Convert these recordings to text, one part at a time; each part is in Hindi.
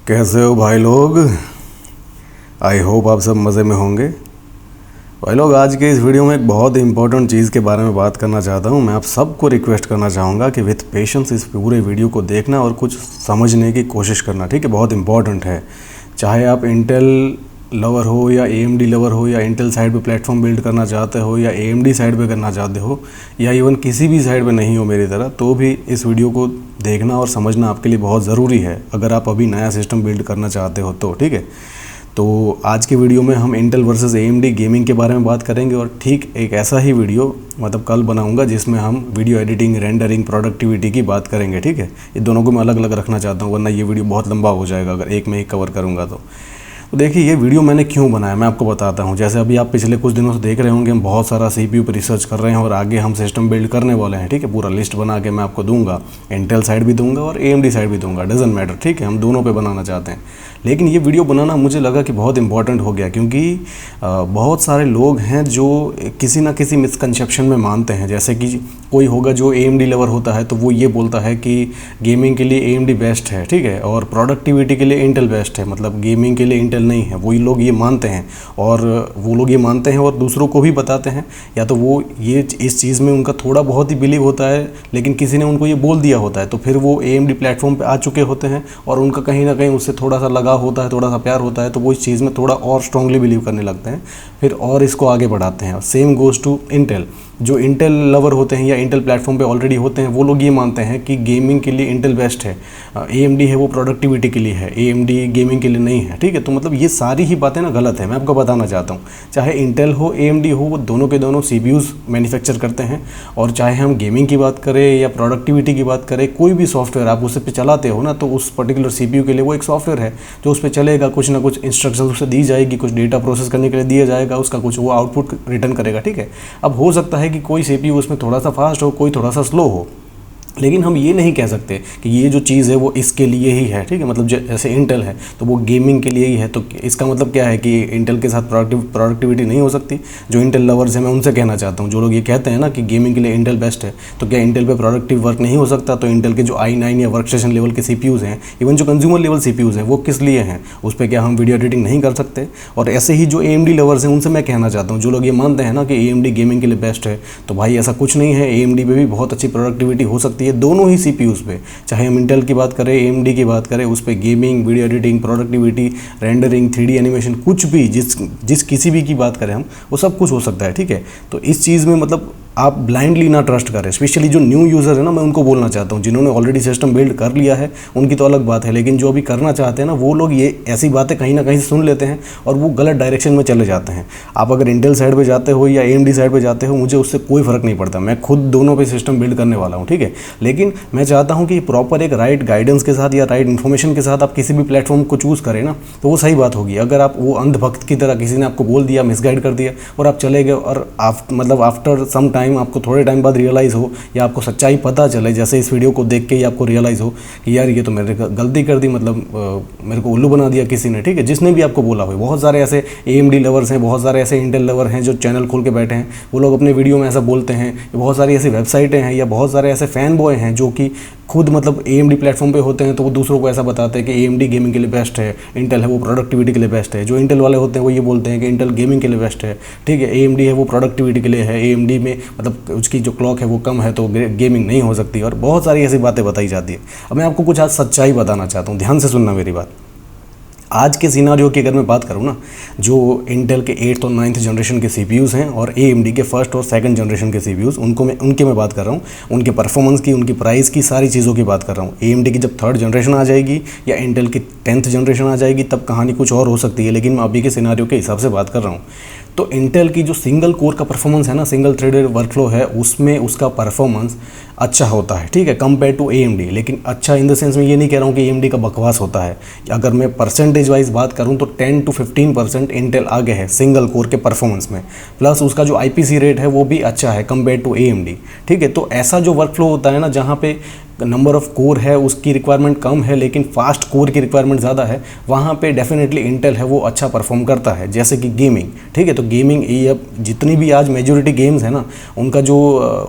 कैसे हो भाई लोग। आई होप आप सब मज़े में होंगे। भाई लोग, आज के इस वीडियो में एक बहुत इंपॉर्टेंट चीज़ के बारे में बात करना चाहता हूँ। मैं आप सबको रिक्वेस्ट करना चाहूँगा कि विथ पेशेंस इस पूरे वीडियो को देखना और कुछ समझने की कोशिश करना, ठीक है। बहुत इंपॉर्टेंट है। चाहे आप इंटेल लवर हो या AMD लवर हो या इंटेल साइड पे प्लेटफॉर्म बिल्ड करना चाहते हो या AMD साइड पे करना चाहते हो या इवन किसी भी साइड पे नहीं हो मेरी तरह, तो भी इस वीडियो को देखना और समझना आपके लिए बहुत ज़रूरी है अगर आप अभी नया सिस्टम बिल्ड करना चाहते हो तो, ठीक है। तो आज के वीडियो में हम इंटेल वर्सेस AMD गेमिंग के बारे में बात करेंगे और ठीक एक ऐसा ही वीडियो मतलब कल बनाऊंगा जिसमें हम वीडियो एडिटिंग, रेंडरिंग, प्रोडक्टिविटी की बात करेंगे, ठीक है। ये दोनों को मैं अलग अलग रखना चाहता हूँ, वरना ये वीडियो बहुत लंबा हो जाएगा अगर एक में ही कवर करूँगा तो देखिए ये वीडियो मैंने क्यों बनाया मैं आपको बताता हूँ। जैसे अभी आप पिछले कुछ दिनों से देख रहे होंगे हम बहुत सारा CPU पर रिसर्च कर रहे हैं और आगे हम सिस्टम बिल्ड करने वाले हैं, ठीक है। पूरा लिस्ट बना के मैं आपको दूंगा, इंटेल साइड भी दूंगा और AMD साइड भी दूंगा, डजंट मैटर, ठीक है। हम दोनों पे बनाना चाहते हैं। लेकिन ये वीडियो बनाना मुझे लगा कि बहुत इंपॉर्टेंट हो गया क्योंकि बहुत सारे लोग हैं जो किसी ना किसी मिसकंसेप्शन में मानते हैं। जैसे कि कोई होगा जो AMD लवर होता है तो वो ये बोलता है कि गेमिंग के लिए AMD बेस्ट है, ठीक है, और प्रोडक्टिविटी के लिए इंटेल बेस्ट है, मतलब गेमिंग के लिए इंटेल नहीं है। वही लोग ये मानते हैं और वो लोग ये मानते हैं और दूसरों को भी बताते हैं, या तो वो ये इस चीज़ में उनका थोड़ा बहुत ही बिलीव होता है लेकिन किसी ने उनको ये बोल दिया होता है तो फिर वो AMD प्लेटफॉर्म पे आ चुके होते हैं और उनका कहीं ना कहीं उससे थोड़ा सा लगाव होता है, थोड़ा सा प्यार होता है, तो वो इस चीज़ में थोड़ा और स्ट्रांगली बिलीव करने लगते हैं फिर और इसको आगे बढ़ाते हैं। Same goes to Intel. जो इंटेल लवर होते हैं या इंटेल प्लेटफॉर्म पे ऑलरेडी होते हैं वो लोग ये मानते हैं कि गेमिंग के लिए इंटेल बेस्ट है, AMD है वो प्रोडक्टिविटी के लिए है, AMD गेमिंग के लिए नहीं है, ठीक है। तो मतलब ये सारी ही बातें ना गलत है। मैं आपको बताना चाहता हूँ, चाहे इंटेल हो AMD हो, वो दोनों के दोनों CPUs मैन्युफैक्चर करते हैं। और चाहे हम गेमिंग की बात करें या प्रोडक्टिविटी की बात करें, कोई भी सॉफ्टवेयर आप उस पर चलाते हो ना तो उस पर्टिकुलर CPU के लिए वो एक सॉफ्टवेयर है जो उस पर चलेगा, कुछ ना कुछ इंस्ट्रक्शन उसे दी जाएगी, कुछ डेटा प्रोसेस करने के लिए दिया जाएगा, उसका कुछ वो आउटपुट रिटर्न करेगा, ठीक है। अब हो सकता है कि कोई CPU उसमें थोड़ा सा फास्ट हो, कोई थोड़ा सा स्लो हो, लेकिन हम ये नहीं कह सकते कि ये जो चीज़ है वो इसके लिए ही है, ठीक है। मतलब जैसे इंटेल है तो वो गेमिंग के लिए ही है, तो इसका मतलब क्या है कि इंटेल के साथ प्रोडक्टिविटी नहीं हो सकती। जो इंटेल लवर्स हैं मैं उनसे कहना चाहता हूँ, जो लोग ये कहते हैं ना कि गेमिंग के लिए इंटेल बेस्ट है, तो क्या इंटेल पे प्रोडक्टिव वर्क नहीं हो सकता? तो इंटेल के जो i9 या वर्क स्टेशन लेवल के CPUs हैं, इवन जो कंज्यूमर लेवल CPUs हैं, वो किस लिए हैं? उस पर क्या हम वीडियो एडिटिंग नहीं कर सकते? और ऐसे ही जो AMD लवर्स हैं उनसे मैं कहना चाहता हूँ, जो लोग ये मानते हैं ना कि AMD गेमिंग के लिए बेस्ट है, तो भाई ऐसा कुछ नहीं है। AMD पे भी बहुत अच्छी प्रोडक्टिविटी हो सकती है दोनों ही CPUs पे। चाहे हम इंटेल की बात करें, AMD की बात करें, उस पर gaming, video editing, productivity, rendering, 3D animation, कुछ भी जिस किसी भी की बात करें हम, वो सब कुछ हो सकता है, ठीक है। तो इस चीज़ में मतलब आप ब्लाइंडली ना ट्रस्ट करें। स्पेशली जो न्यू यूज़र है ना, मैं उनको बोलना चाहता हूँ, जिन्होंने ऑलरेडी सिस्टम बिल्ड कर लिया है उनकी तो अलग बात है, लेकिन जो अभी करना चाहते हैं ना वो लोग ये ऐसी बातें कहीं ना कहीं से सुन लेते हैं और वो गलत डायरेक्शन में चले जाते हैं। आप अगर इंटेल साइड पे जाते हो या AMD साइड पे जाते हो, मुझे उससे कोई फ़र्क नहीं पड़ता, मैं खुद दोनों पे सिस्टम बिल्ड करने वाला हूँ, ठीक है। लेकिन मैं चाहता हूँ कि प्रॉपर एक राइट गाइडेंस के साथ या राइट इन्फॉर्मेशन के साथ आप किसी भी प्लेटफॉर्म को चूज़ करें ना तो वो सही बात होगी। अगर आप वो अंधभक्त की तरह किसी ने आपको बोल दिया, मिसगाइड कर दिया और आप चले गए और मतलब आफ्टर सम टाइम आपको थोड़े टाइम बाद रियलाइज़ हो या आपको सच्चाई पता चले, जैसे इस वीडियो को देख के ही आपको रियलाइज़ हो कि यार ये तो मैंने गलती कर दी, मतलब मेरे को उल्लू बना दिया किसी ने, ठीक है, जिसने भी आपको बोला हो। बहुत सारे ऐसे AMD लवर्स हैं, बहुत सारे ऐसे इंटेल लवर हैं जो चैनल खोल के बैठे हैं, वो लोग अपने वीडियो में ऐसा बोलते हैं। बहुत सारी ऐसी वेबसाइटें हैं या बहुत सारे ऐसे फ़ैन बॉय हैं जो कि खुद मतलब AMD प्लेटफॉर्म पे होते हैं तो वो दूसरों को ऐसा बताते हैं कि AMD गेमिंग के लिए बेस्ट है, इंटेल है वो प्रोडक्टिविटी के लिए बेस्ट है। जो इंटेल वाले होते हैं वो ये बोलते हैं कि इंटेल गेमिंग के लिए बेस्ट है, ठीक है, AMD है वो प्रोडक्टिविटी के लिए है, AMD में मतलब उसकी जो क्लॉक है वो कम है तो गेमिंग नहीं हो सकती, और बहुत सारी ऐसी बातें बताई जाती है। अब मैं आपको कुछ आज सच्चाई बताना चाहता हूँ, ध्यान से सुनना मेरी बात। आज के सिनारियो की अगर मैं बात करूँ ना, जो इंटेल के 8th और 9th जनरेशन के CPUs हैं और AMD के 1st और 2nd जनरेशन के CPUs, उनके मैं बात कर रहा हूँ, उनके परफॉर्मेंस की, उनकी प्राइस की, सारी चीज़ों की बात कर रहा हूँ। AMD की जब 3rd जनरेशन आ जाएगी या इंटेल की 10th जनरेशन आ जाएगी तब कहानी कुछ और हो सकती है, लेकिन मैं अभी के सिनारियो के हिसाब से बात कर रहा हूँ। तो इंटेल की जो सिंगल कोर का परफॉर्मेंस है ना, सिंगल थ्रेडेड वर्कफ्लो है, उसमें उसका परफॉर्मेंस अच्छा होता है, ठीक है, कंपेयर टू AMD। लेकिन अच्छा इन द सेंस में ये नहीं कह रहा हूँ कि AMD का बकवास होता है। अगर मैं परसेंटेज वाइज बात करूँ तो 10 to 15% इंटेल आगे है सिंगल कोर के परफॉर्मेंस में, प्लस उसका जो IPC रेट है वो भी अच्छा है कंपेयर टू AMD, ठीक है। तो ऐसा जो वर्कफ्लो होता है ना जहाँ पे नंबर ऑफ कोर है उसकी रिक्वायरमेंट कम है लेकिन फास्ट कोर की रिक्वायरमेंट ज़्यादा है, वहाँ पे डेफिनेटली इंटेल है वो अच्छा परफॉर्म करता है। जैसे कि गेमिंग, ठीक है, तो गेमिंग ये अब जितनी भी आज मेजॉरिटी गेम्स है ना, उनका जो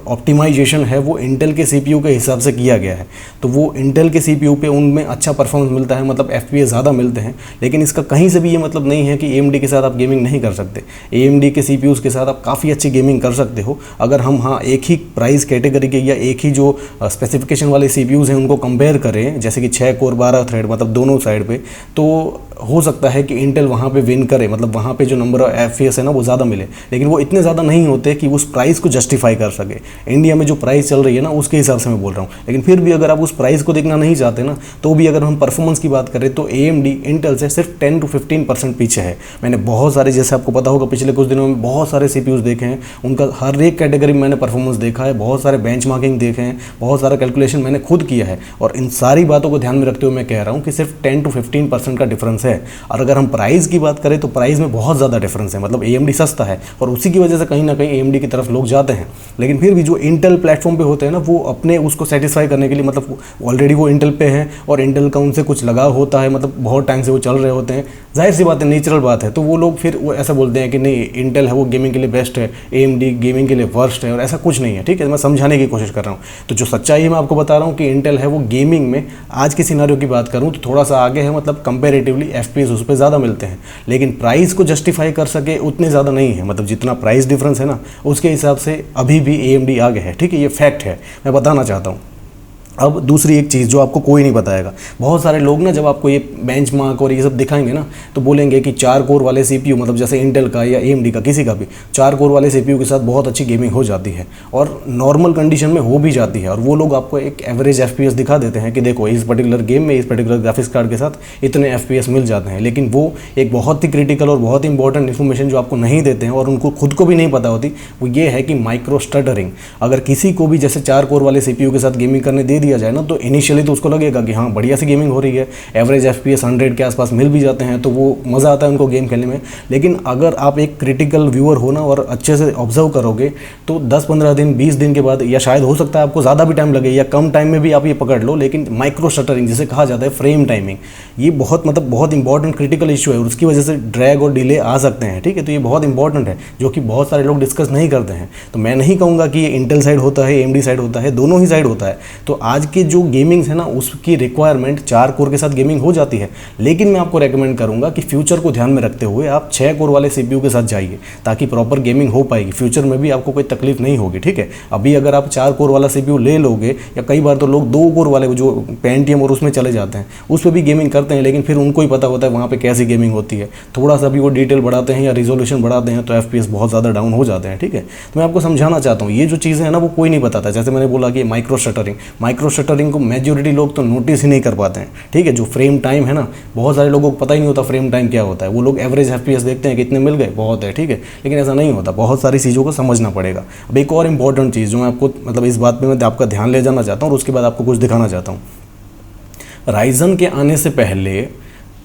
ऑप्टिमाइजेशन है वो इंटेल के सीपीयू के हिसाब से किया गया है। तो वो इंटेल के सीपीयू पे उनमें अच्छा परफॉर्मेंस मिलता है, मतलब एफपीएस ज़्यादा मिलते हैं। लेकिन इसका कहीं से भी ये मतलब नहीं है कि एएमडी के साथ आप गेमिंग नहीं कर सकते। एएमडी के सीपीयूज़ के साथ आप काफ़ी अच्छी गेमिंग कर सकते हो अगर हम हाँ एक ही प्राइस कैटेगरी के या एक ही जो स्पेसिफिकेशन वाले सीपीयूज़ हैं उनको कंपेयर करें, जैसे कि 6 कोर 12 थ्रेड, मतलब दोनों साइड पे, तो हो सकता है कि इंटेल वहाँ पे विन करे, मतलब वहाँ पे जो नंबर ऑफ एफपीएस है ना वो ज़्यादा मिले। लेकिन वो इतने ज़्यादा नहीं होते कि उस प्राइस को जस्टिफाई कर सके। इंडिया में जो प्राइस चल रही है ना उसके हिसाब से मैं बोल रहा हूँ। लेकिन फिर भी अगर आप उस प्राइस को देखना नहीं चाहते ना, तो भी अगर हम परफॉर्मेंस की बात करें तो एएमडी इंटेल से सिर्फ 10 to 15% पीछे है। मैंने बहुत सारे, जैसे आपको पता होगा पिछले कुछ दिनों में बहुत सारे सीपीयूज़ देखे हैं, उनका हर एक कैटेगरी में मैंने परफॉर्मेंस देखा है, बहुत सारे बेंचमार्किंग देखे हैं, बहुत सारा कैलकुलेशन मैंने खुद किया है। और इन सारी बातों को ध्यान में रखते हुए मैं कह रहा हूँ कि सिर्फ 10 to 15% का डिफरेंस है। और अगर हम प्राइस की बात करें तो प्राइस में बहुत ज़्यादा डिफरेंस है, मतलब एएमडी सस्ता है और उसी की वजह से कहीं ना कहीं एएमडी की तरफ लोग जाते हैं। लेकिन फिर भी जो इंटेल प्लेटफॉर्म पे होते हैं ना, वो अपने उसको सेटिस्फाई करने के लिए, मतलब ऑलरेडी वो इंटेल पे हैं और इंटेल का उनसे कुछ लगाव होता है, मतलब बहुत टाइम से वो चल रहे होते हैं, जाहिर सी बात है, नेचुरल बात है। तो वो लोग फिर वो ऐसा बोलते हैं कि नहीं इंटेल है वो गेमिंग के लिए बेस्ट है, एएमडी गेमिंग के लिए वर्स्ट है, और ऐसा कुछ नहीं है, ठीक है। मैं समझाने की कोशिश कर रहा हूँ। तो जो सच्चाई है मैं आपको बता रहा हूँ कि इंटेल है वो गेमिंग में आज के सिनारियो की बात करूँ तो थोड़ा सा आगे है, मतलब कंपेरेटिवली एफपीएस उस पर ज़्यादा मिलते हैं। लेकिन प्राइस को जस्टिफाई कर सके उतने ज़्यादा नहीं है, मतलब जितना प्राइस डिफरेंस है ना उसके हिसाब से अभी भी एएमडी आगे है, ठीक है, ये फैक्ट है, मैं बताना चाहता हूँ। अब दूसरी एक चीज़ जो आपको कोई नहीं बताएगा, बहुत सारे लोग ना जब आपको ये बेंचमार्क और ये सब दिखाएंगे ना तो बोलेंगे कि 4 कोर वाले सीपीयू, मतलब जैसे इंटेल का या एएमडी का किसी का भी 4 कोर वाले सीपीयू के साथ बहुत अच्छी गेमिंग हो जाती है और नॉर्मल कंडीशन में हो भी जाती है। और वो लोग आपको एक एवरेज एफपीएस दिखा देते हैं कि देखो इस पर्टिकुलर गेम में इस पर्टिकुलर ग्राफिक्स कार्ड के साथ इतने एफपीएस मिल जाते हैं। लेकिन वो एक बहुत ही क्रिटिकल और बहुत ही इंपॉर्टेंट इन्फॉर्मेशन जो आपको नहीं देते हैं और उनको खुद को भी नहीं पता होती, वो ये है कि माइक्रो स्टटरिंग। अगर किसी को भी जैसे 4 कोर वाले सीपीयू के साथ गेमिंग करने दे दिया जाए ना, तो इनिशियली तो उसको लगेगा कि हाँ बढ़िया सी गेमिंग हो रही है, एवरेज एफपीएस 100 के आसपास मिल भी जाते हैं, तो वो मज़ा आता है उनको गेम खेलने में। लेकिन अगर आप एक क्रिटिकल व्यूअर हो ना और अच्छे से ऑब्जर्व करोगे तो 10-15 दिन 20 दिन के बाद, या शायद हो सकता है आपको ज़्यादा भी टाइम लगे या कम टाइम में भी आप ये पकड़ लो, लेकिन माइक्रो शटरिंग जिसे कहा जाता है, फ्रेम टाइमिंग, ये बहुत मतलब बहुत इंपॉर्टेंट क्रिटिकल इशू है और उसकी वजह से ड्रैग और डिले आ सकते हैं, ठीक है। तो ये बहुत इंपॉर्टेंट है जो कि बहुत सारे लोग डिस्कस नहीं करते हैं। तो मैं नहीं कहूँगा कि ये इंटेल साइड होता है एएमडी साइड होता है, दोनों ही साइड होता है। तो आज के जो गेमिंग्स है ना उसकी रिक्वायरमेंट 4 कोर के साथ गेमिंग हो जाती है। लेकिन मैं आपको रेकमेंड करूंगा कि फ्यूचर को ध्यान में रखते हुए आप 6 कोर वाले सीपीयू के साथ जाइए ताकि प्रॉपर गेमिंग हो पाएगी, फ्यूचर में भी आपको कोई तकलीफ नहीं होगी, ठीक है। अभी अगर आप 4 कोर वाला सीपीयू ले लोगे, या कई बार तो लोग 2 कोर वाले जो पेंटियम और उसमें चले जाते हैं, उस पर भी गेमिंग करते हैं, लेकिन फिर उनको ही पता होता है वहाँ पर कैसी गेमिंग होती है। थोड़ा सा भी वो डिटेल बढ़ाते हैं या रिजोल्यूशन बढ़ाते हैं तो एफपीएस बहुत ज़्यादा डाउन हो जाते हैं, ठीक है। तो मैं आपको समझाना चाहता हूँ ये जो चीज़ें हैं ना वो कोई नहीं बताता। जैसे मैंने बोला कि माइक्रो शटरिंग को मेजॉरिटी लोग तो नोटिस ही नहीं कर पाते हैं, ठीक है। जो फ्रेम टाइम है ना, बहुत सारे लोगों को पता ही नहीं होता फ्रेम टाइम क्या होता है। वो लोग एवरेज एफपीएस देखते हैं कितने मिल गए, बहुत है, ठीक है, लेकिन ऐसा नहीं होता। बहुत सारी चीज़ों को समझना पड़ेगा। अब एक और इंपॉर्टेंट चीज़ जो मैं आपको मतलब इस बात पे मैं आपका ध्यान ले जाना चाहता हूँ और उसके बाद आपको कुछ दिखाना चाहता हूँ। राइजन के आने से पहले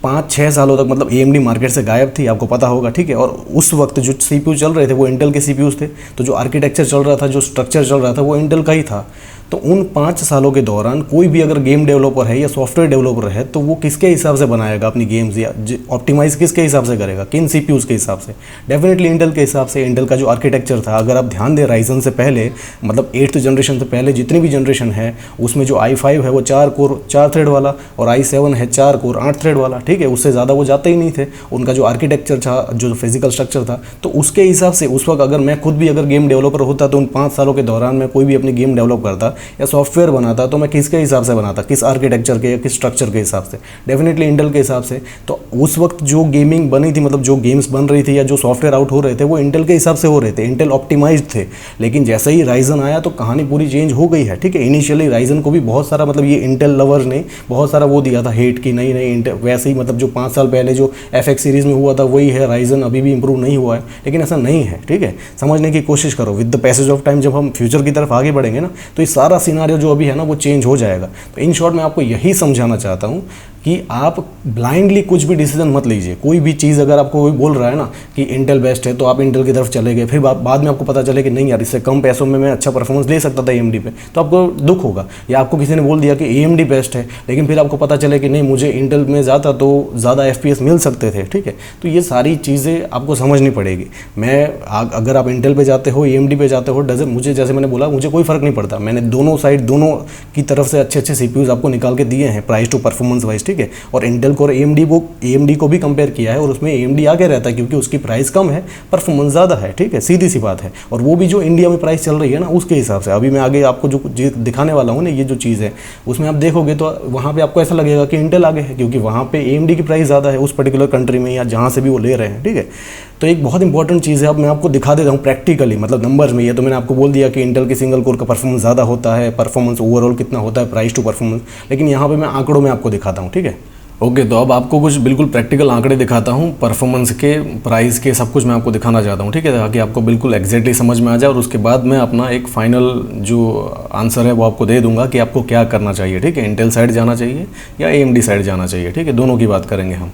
5-6 सालों तक मतलब एएमडी मार्केट से गायब थी, आपको पता होगा, ठीक है। और उस वक्त जो सीपीयू चल रहे थे वो इंटेल के सीपीयूज थे, तो जो आर्किटेक्चर चल रहा था, जो स्ट्रक्चर चल रहा था वो इंटेल का ही था। तो उन 5 सालों के दौरान कोई भी अगर गेम डेवलपर है या सॉफ्टवेयर डेवलपर है तो वो किसके हिसाब से बनाएगा अपनी गेम्स, या ऑप्टिमाइज किसके हिसाब से करेगा, किन सीपीयूज के हिसाब से? डेफिनेटली इंटेल के हिसाब से। इंटेल का जो आर्किटेक्चर था, अगर आप ध्यान दें राइजन से पहले, मतलब 8th जनरेशन से पहले जितनी भी जनरेशन है उसमें जो i5 है वो 4 कोर 4 थ्रेड वाला, और i7 है 4 कोर 8 थ्रेड वाला, ठीक है। उससे ज़्यादा वो जाते ही नहीं थे। उनका जो आर्किटेक्चर था, जो फिजिकल स्ट्रक्चर था, तो उसके हिसाब से उस वक्त अगर मैं खुद भी अगर गेम डेवलपर होता तो उन 5 सालों के दौरान मैं कोई भी अपनी गेम डेवलप करता या सॉफ्टवेयर बनाता तो मैं किसके हिसाब से बनाता, किस आर्किटेक्चर के या किस स्ट्रक्चर के हिसाब से? डेफिनेटली इंटेल के हिसाब से। तो उस वक्त जो गेमिंग बनी थी, मतलब जो गेम्स बन रही थी या जो सॉफ्टवेयर आउट हो रहे थे वो इंटेल के हिसाब से हो रहे थे, इंटेल ऑप्टिमाइज्ड थे। लेकिन जैसे ही राइजन आया तो कहानी पूरी चेंज हो गई है, ठीक है। इनिशियली राइजन को भी बहुत सारा मतलब ये इंटेल लवर्स ने बहुत सारा वो दिया था हेट की, नहीं इंटेल वैसे ही, मतलब जो 5 साल पहले जो FX सीरीज़ में हुआ था वही है, राइजन अभी भी इंप्रूव नहीं हुआ है। लेकिन ऐसा नहीं है, ठीक है। समझने की कोशिश करो। With the passage of time जब हम फ्यूचर की तरफ आगे बढ़ेंगे ना तो ये सारा सिनारियो जो अभी है ना वो चेंज हो जाएगा। तो इन शॉर्ट मैं आपको यही समझाना चाहता हूँ कि आप ब्लाइंडली कुछ भी डिसीजन मत लीजिए। कोई भी चीज़ अगर आपको कोई बोल रहा है ना कि इंटेल बेस्ट है, तो आप इंटेल की तरफ चले गए, फिर बाद में आपको पता चले कि नहीं यार, इससे कम पैसों में मैं अच्छा परफॉर्मेंस ले सकता था AMD पे, तो आपको दुख होगा। या आपको किसी ने बोल दिया कि AMD बेस्ट है, लेकिन फिर आपको पता चले कि नहीं, मुझे इंटेल में जाता तो ज़्यादा FPS मिल सकते थे, ठीक है। तो ये सारी चीज़ें आपको समझनी पड़ेगी। अगर आप इंटेल पे जाते हो, AMD पे जाते हो, मुझे जैसे मैंने बोला, मुझे कोई फ़र्क नहीं पड़ता। मैंने दोनों साइड, दोनों की तरफ से अच्छे अच्छे CPUs आपको निकाल के दिए हैं प्राइस टू परफॉर्मेंस वाइज, ठीक है। और इंटेल को और AMD को भी कंपेयर किया है, और उसमें AMD आगे रहता है क्योंकि उसकी प्राइस कम है, परफॉर्मेंस ज़्यादा है, ठीक है, सीधी सी बात है। और वो भी जो इंडिया में प्राइस चल रही है ना, उसके हिसाब से। अभी मैं आगे आपको जो दिखाने वाला हूँ ना, ये जो चीज़ है, उसमें आप देखोगे तो वहाँ पे आपको ऐसा लगेगा कि इंटेल आगे है, क्योंकि वहाँ पे AMD की प्राइस ज़्यादा है उस पर्टिकुलर कंट्री में, या जहाँ से भी वो ले रहे हैं, ठीक है। तो एक बहुत इंपॉर्टेंट चीज़ है, अब मैं आपको दिखा देता हूँ प्रैक्टिकली, मतलब नंबर्स में। ये तो मैंने आपको बोल दिया कि इंटेल की सिंगल कोर का परफॉर्मेंस ज़्यादा होता है, परफॉर्मेंस ओवरऑल कितना होता है प्राइस टू परफॉर्मेंस, लेकिन यहाँ पे मैं आंकड़ों में आपको दिखाता हूँ, ठीक है। ओके, तो अब आपको कुछ बिल्कुल प्रैक्टिकल आंकड़े दिखाता हूँ, परफॉर्मेंस के, प्राइस के, सब कुछ मैं आपको दिखाना चाहता हूँ, ठीक है, ताकि आपको बिल्कुल एग्जैक्टली समझ में आ जाए। और उसके बाद मैं अपना एक फाइनल जो आंसर है वो आपको दे दूंगा कि आपको क्या करना चाहिए, ठीक है। इंटेल साइड जाना चाहिए या AMD साइड जाना चाहिए, ठीक है, दोनों की बात करेंगे हम।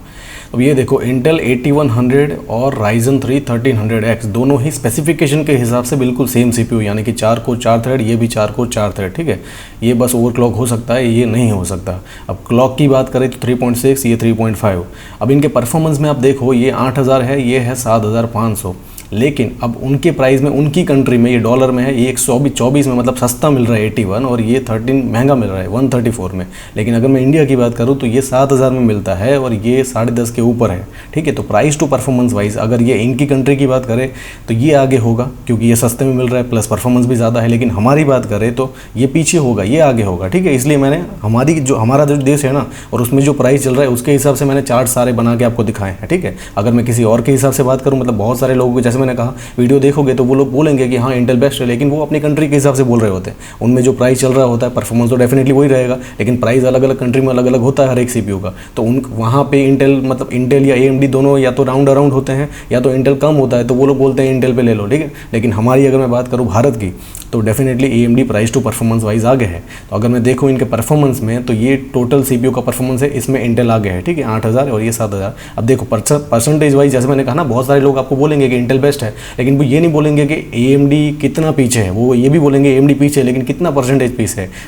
अब ये देखो, इंटेल 8100 और Ryzen 3 1300X दोनों ही स्पेसिफिकेशन के हिसाब से बिल्कुल सेम CPU, यानी कि 4 कोर 4 थ्रेड, ये भी 4 कोर 4 थ्रेड, ठीक है। ये बस ओवरक्लॉक हो सकता है, ये नहीं हो सकता। अब क्लॉक की बात करें तो 3.6, ये 3.5। अब इनके परफॉर्मेंस में आप देखो, ये 8000 है, ये है 7500, लेकिन अब उनके प्राइस में, उनकी कंट्री में, ये डॉलर में है, ये 124 में, मतलब सस्ता मिल रहा है 81, और ये 13 महंगा मिल रहा है 134 में। लेकिन अगर मैं इंडिया की बात करूँ तो ये 7000 में मिलता है, और ये 10.5 के ऊपर है, ठीक है। तो प्राइस टू परफॉर्मेंस वाइज अगर ये इनकी कंट्री की बात करें तो ये आगे होगा, क्योंकि ये सस्ते में मिल रहा है, प्लस परफॉर्मेंस भी ज़्यादा है। लेकिन हमारी बात करें तो ये पीछे होगा, ये आगे होगा, ठीक है। इसलिए मैंने हमारा जो देश है ना, और उसमें जो प्राइस चल रहा है उसके हिसाब से मैंने चार्ट सारे बना के आपको दिखाए हैं, ठीक है। अगर मैं किसी और के हिसाब से बात करूँ, मतलब बहुत सारे लोगों को, जैसे मैंने कहा, वीडियो देखोगे तो वो लोग बोलेंगे कि हाँ इंटेल बेस्ट है, लेकिन वो अपनी कंट्री के हिसाब से बोल रहे होते हैं। उनमें जो प्राइस चल रहा होता है, परफॉर्मेंस तो डेफिनेटली वही रहेगा, लेकिन प्राइस अलग अलग कंट्री में अलग अलग होता है हर एक CPU का। तो वहाँ पे इंटेल या AMD दोनों या तो राउंड अराउंड होते हैं, या तो इंटेल कम होता है, तो वो लोग बोलते हैं इंटेल पे ले लो, ठीक है। लेकिन हमारी अगर मैं बात करूँ भारत की, तो definitely AMD price to performance wise आगे है। तो अगर मैं देखूँ इनके परफॉर्मेंस में, तो ये टोटल CPU का परफॉर्मेंस है, इसमें इंटेल आगे है, ठीक है, 8000 और ये 7000। अब देखो परसेंटेज वाइज, जैसे मैंने कहा ना, बहुत सारे लोग आपको बोलेंगे कि इंटेल बेस्ट है, लेकिन वो ये नहीं बोलेंगे कि AMD कितना पीछे है। वो ये भी बोलेंगे AMD पीछे है, लेकिन कितना परसेंटेज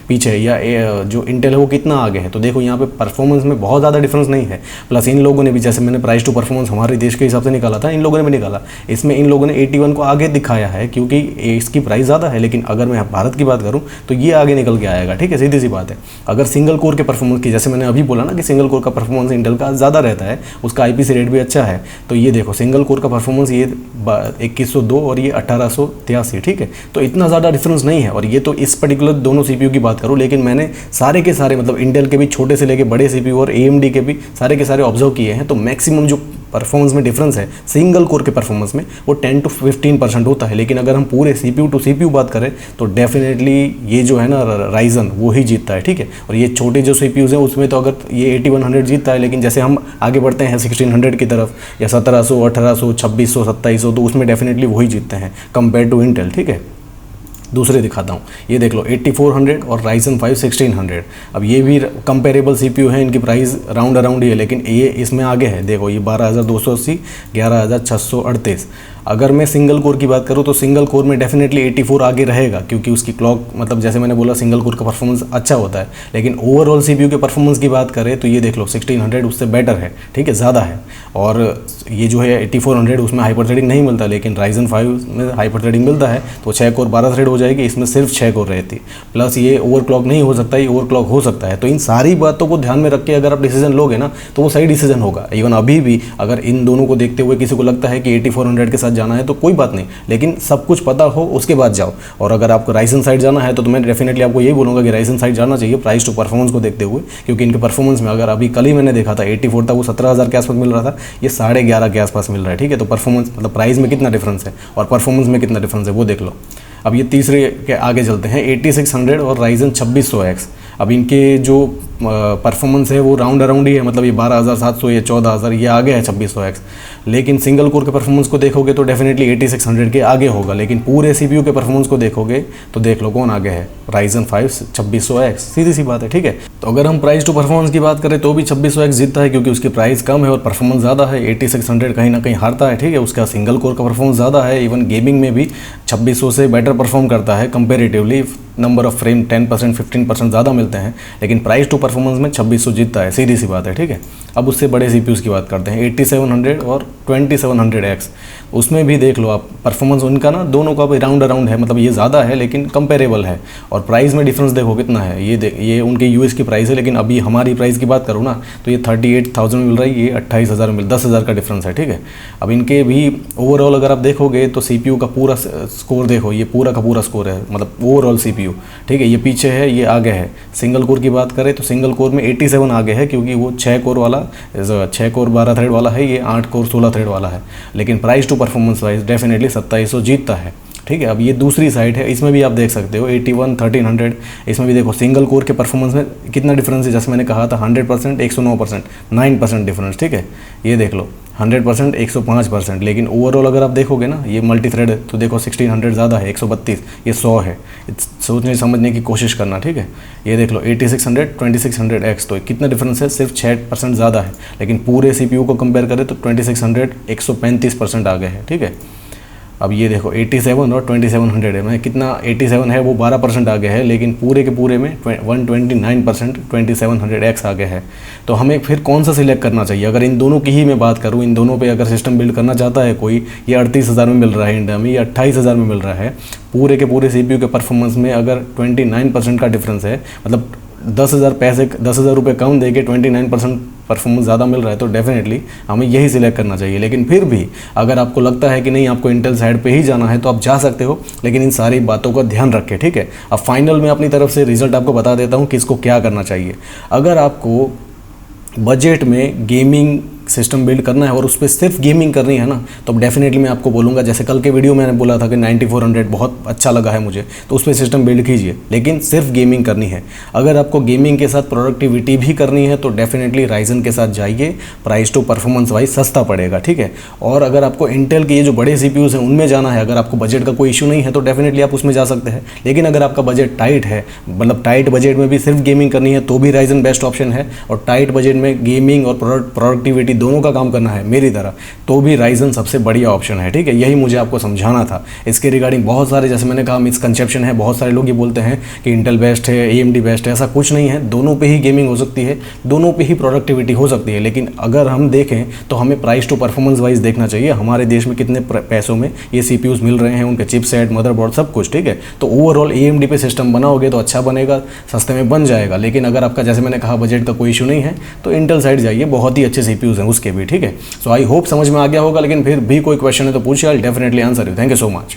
पीछे है, या जो इंटेल है वो कितना आगे है। तो देखो यहाँ पे परफॉर्मेंस में बहुत ज़्यादा डिफरेंस नहीं है। प्लस इन लोगों ने भी, जैसे मैंने प्राइस टू परफॉर्मेंस हमारे देश के हिसाब से निकाला था, इन लोगों ने भी निकाला, इसमें इन लोगों ने 81 को आगे दिखाया है, क्योंकि इसकी प्राइस ज़्यादा है। लेकिन अगर मैं भारत की बात करूं तो ये आगे निकल के आएगा, ठीक है, सीधी सी बात है। अगर सिंगल कोर के परफॉर्मेंस की, जैसे मैंने अभी बोला ना कि सिंगल कोर का परफॉर्मेंस इंटेल का ज़्यादा रहता है, उसका IPC रेट भी अच्छा है। तो ये देखो, सिंगल कोर का परफॉर्मेंस ये 2102 और ये 1883, ठीक है। तो इतना ज़्यादा डिफरेंस नहीं है। और ये तो इस पर्टिकुलर दोनों CPU की बात करूँ, लेकिन मैंने सारे के सारे, मतलब इंटेल के भी छोटे से लेके बड़े CPU और AMD के भी सारे के सारे ऑब्जर्व किए हैं। तो मैक्सिमम जो परफॉर्मेंस में डिफरेंस है सिंगल कोर के परफॉर्मेंस में, वो 10 to 15% होता है। लेकिन अगर हम पूरे CPU टू CPU बात करें तो डेफिनेटली ये जो है ना राइजन, वो ही जीतता है, ठीक है। और ये छोटे जो CPUs हैं उसमें तो अगर ये 8100 जीतता है, लेकिन जैसे हम आगे बढ़ते हैं 1600 की तरफ, या 1700, 1800, 2600, 2700, तो उसमें डेफिनेटली वही जीतते हैं कंपेयर टू इंटेल, ठीक है। दूसरे दिखाता हूँ, ये देख लो 8400 और Ryzen 5 1600। अब ये भी कंपेरेबल CPU है, इनकी प्राइस राउंड अराउंड ही है, लेकिन ये इसमें आगे है। देखो ये 12280, 11638। अगर मैं सिंगल कोर की बात करूँ तो सिंगल कोर में डेफिनेटली 84 आगे रहेगा, क्योंकि उसकी क्लॉक, मतलब जैसे मैंने बोला, सिंगल कोर का परफॉर्मेंस अच्छा होता है। लेकिन ओवरऑल CPU के परफॉर्मेंस की बात करें तो ये देख लो 1600 उससे बेटर है, ठीक है, ज़्यादा है। और ये जो है 8400 उसमें हाइपर थ्रेडिंग नहीं मिलता, लेकिन Ryzen 5 में हाइपर थ्रेडिंग मिलता है, तो 6 कोर 12 थ्रेड हो जाएगी, इसमें सिर्फ 6 कोर रहती। प्लस ये ओवरक्लॉक नहीं हो सकता, ये ओवरक्लॉक हो सकता है। तो इन सारी बातों को ध्यान में रख के अगर आप डिसीजन लोगे ना, तो वो सही डिसीजन होगा। इवन अभी भी अगर इन दोनों को देखते हुए किसी को लगता है कि 8400 के साथ जाना है, तो कोई बात नहीं, लेकिन सब कुछ पता हो उसके बाद जाओ। और अगर आपको Ryzen साइड जाना है तो मैं डेफिनेटली आपको यही बोलूँगा कि Ryzen साइड जाना चाहिए, प्राइस टू परफॉर्मेंस को देखते हुए। क्योंकि इनके परफॉर्मेंस में, अगर अभी कल ही मैंने देखा था 84 था, वो 17000 के आसपास मिल रहा था, ये 11.5 के आसपास मिल रहा है, ठीक है। तो परफॉर्मेंस, मतलब प्राइस में कितना डिफरेंस है और परफॉर्मेंस में कितना डिफरेंस है वो देख लो। अब ये तीसरे के आगे चलते हैं, 8600 और Ryzen 2600X। अब इनके जो परफॉर्मेंस है वो राउंड अराउंड ही है, मतलब ये 12,700 या 14,000 ये आगे है 2600X। लेकिन सिंगल कोर के परफॉर्मेंस को देखोगे तो डेफिनेटली 8600 के आगे होगा, लेकिन पूरे CPU के परफॉर्मेंस को देखोगे तो देख लो कौन आगे है, Ryzen 5 2600X, सीधी सी बात है, ठीक है। तो अगर हम प्राइस टू परफॉर्मेंस की बात करें तो भी 2600X जीतता है, क्योंकि उसकी प्राइस कम है और परफॉर्मेंस ज़्यादा है। 8600 कहीं ना कहीं हारता है, ठीक है। उसका सिंगल कोर का परफॉर्मेंस ज़्यादा है, इवन गेमिंग में भी 2600 से बेटर परफॉर्म करता है कंपेरेटिवली। नंबर ऑफ फ्रेम 10% 15% ज़्यादा मिलते हैं, लेकिन प्राइस टू परफॉर्मेंस में 2600 जीतता है, सीधी सी बात है, ठीक है। अब उससे बड़े CPUs की बात करते हैं, 8700 और 2700X। उसमें भी देख लो आप परफॉर्मेंस उनका ना दोनों का राउंड अराउंड है, मतलब ये ज़्यादा है लेकिन कंपेरेबल है। और प्राइस में डिफरेंस देखो कितना है, ये उनके US की प्राइस है, लेकिन अभी हमारी प्राइस की बात करूँ ना तो ये 38,000 मिल रही है, ये 28,000 मिल, 10,000 का डिफरेंस है, ठीक है। अब इनके भी ओवरऑल अगर आप देखोगे तो CPU का पूरा स्कोर देखो, ये पूरा का पूरा स्कोर है, मतलब ओवरऑल CPU, ठीक है। ये पीछे है, ये आगे है। सिंगल कोर की बात करें तो सिंगल कोर में 87 आगे है, क्योंकि वो 6 कोर 12 थ्रेड वाला है, ये 8 कोर 16 थ्रेड वाला है। लेकिन price to performance wise definitely 2700 जीतता है, ठीक है। अब ये दूसरी साइड है, इसमें भी आप देख सकते हो 81 1300, इसमें भी देखो सिंगल कोर के परफॉर्मेंस में कितना डिफरेंस है। जैसे मैंने कहा था 100% 109%, 9% डिफरेंस, ठीक है। ये देख लो 100% 105%, लेकिन ओवरऑल अगर आप देखोगे ना ये मल्टी थ्रेड है तो देखो 1600 ज़्यादा है, 132, ये 100 है। सोचने समझने की कोशिश करना, ठीक है। ये देख लो 8600 2600X, तो कितना डिफरेंस है, सिर्फ 6% ज़्यादा है। लेकिन पूरे CPU को कंपेयर करें तो 2600 135% आगे है, ठीक है। अब ये देखो 87 और 2700 है, मैं कितना 87 है वो 12% आगे है, लेकिन पूरे के पूरे में 129% 2700X आगे है। तो हमें फिर कौन सा सिलेक्ट करना चाहिए? अगर इन दोनों की ही मैं बात करूँ, इन दोनों पे अगर सिस्टम बिल्ड करना चाहता है कोई, ये 38,000 में मिल रहा है इंडिया में, ये 28,000 में मिल रहा है। पूरे के पूरे CPU के परफॉर्मेंस में अगर 29% का डिफरेंस है, मतलब 10,000 रुपये कम देके 29% परफॉर्मेंस ज़्यादा मिल रहा है, तो डेफिनेटली हमें यही सिलेक्ट करना चाहिए। लेकिन फिर भी अगर आपको लगता है कि नहीं आपको इंटेल साइड पे ही जाना है तो आप जा सकते हो, लेकिन इन सारी बातों का ध्यान रखें, ठीक है। अब फाइनल में अपनी तरफ से रिजल्ट आपको बता देता हूँ कि इसको क्या करना चाहिए। अगर आपको बजट में गेमिंग सिस्टम बिल्ड करना है और उस पर सिर्फ गेमिंग करनी है ना, तो डेफिनेटली मैं आपको बोलूँगा, जैसे कल के वीडियो में मैंने बोला था कि 9400 बहुत अच्छा लगा है मुझे, तो उस पर सिस्टम बिल्ड कीजिए, लेकिन सिर्फ गेमिंग करनी है। अगर आपको गेमिंग के साथ प्रोडक्टिविटी भी करनी है तो डेफिनेटली राइजन के साथ जाइए, प्राइस टू परफॉर्मेंस वाइज सस्ता पड़ेगा, ठीक है। और अगर आपको इंटेल के ये जो बड़े CPUs हैं उनमें जाना है, अगर आपको बजट का कोई इशू नहीं है तो डेफिनेटली आप उसमें जा सकते हैं। लेकिन अगर आपका बजट टाइट है, मतलब टाइट बजट में भी सिर्फ गेमिंग करनी है, तो भी राइजन बेस्ट ऑप्शन है। और टाइट बजट में गेमिंग और प्रोडक्टिविटी दोनों का काम करना है मेरी तरह, तो भी राइजन सबसे बढ़िया ऑप्शन है, ठीक है। यही मुझे आपको समझाना था। इसके रिगार्डिंग बहुत सारे, जैसे मैंने कहा, मिसकंसेप्शन है। बहुत सारे लोग ये बोलते हैं कि इंटेल बेस्ट है, AMD बेस्ट है, ऐसा कुछ नहीं है। दोनों पे ही गेमिंग हो सकती है, दोनों पे ही प्रोडक्टिविटी हो सकती है। लेकिन अगर हम देखें तो हमें प्राइस टू परफॉर्मेंस वाइज देखना चाहिए, हमारे देश में कितने पैसों में ये CPUs मिल रहे हैं, उनके चिपसेट, मदरबोर्ड, सब कुछ, ठीक है। तो ओवरऑल AMD पे सिस्टम बनाओगे तो अच्छा बनेगा, सस्ते में बन जाएगा। लेकिन अगर आपका, जैसे मैंने कहा, बजट का कोई इशू नहीं है तो इंटेल साइड जाइए, बहुत ही अच्छे CPUs हैं उसके भी, ठीक है। सो आई होप समझ में आ गया होगा, लेकिन फिर भी कोई क्वेश्चन है तो पूछिए, I will definitely answer you. Thank you so much.